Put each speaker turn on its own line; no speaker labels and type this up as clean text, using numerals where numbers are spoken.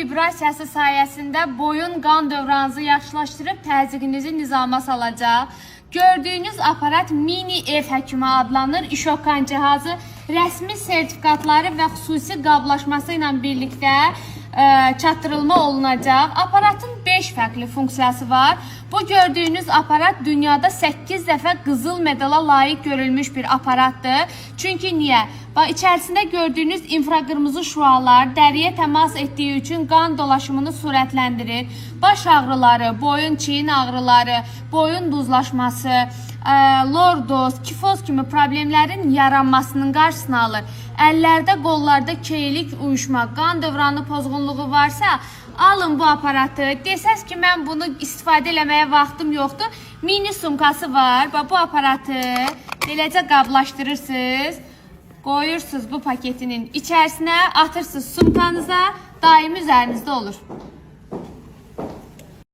vibrasiyası sayəsində boyun qan dövranınızı yaxşılaşdırıb təzyiqinizi nizama salacaq. Gördüyünüz aparat mini ev həkimi adlanır. İşokan cihazı rəsmi sertifikatları və xüsusi qablaşması ilə birlikdə çatdırılma olunacaq. Aparatın 5 fərqli funksiyası var. Bu gördüyünüz aparat dünyada 8 dəfə qızıl medala layiq görülmüş bir aparatdır. Çünki niyə? İçərisində gördüyünüz infraqırmızı şüalar dəriyə təmas etdiyi üçün qan dolaşımını sürətləndirir. Baş ağrıları, boyun çiyin ağrıları, boyun duzlaşması, lordoz, kifoz kimi problemlərin yaranmasının qarşısını alır. Əllərdə, qollarda keylik, uyuşma, qan dövranı pozğunluğu varsa, alın bu aparatı. Desəz ki, mən bunu istifadə eləməyə vaxtım yoxdur. Mini sumkası var. Bu aparatı beləcə qablaşdırırsınız. Qoyursunuz bu paketinin içərisinə, atırsınız sumkanıza, daimi üzərinizdə olur.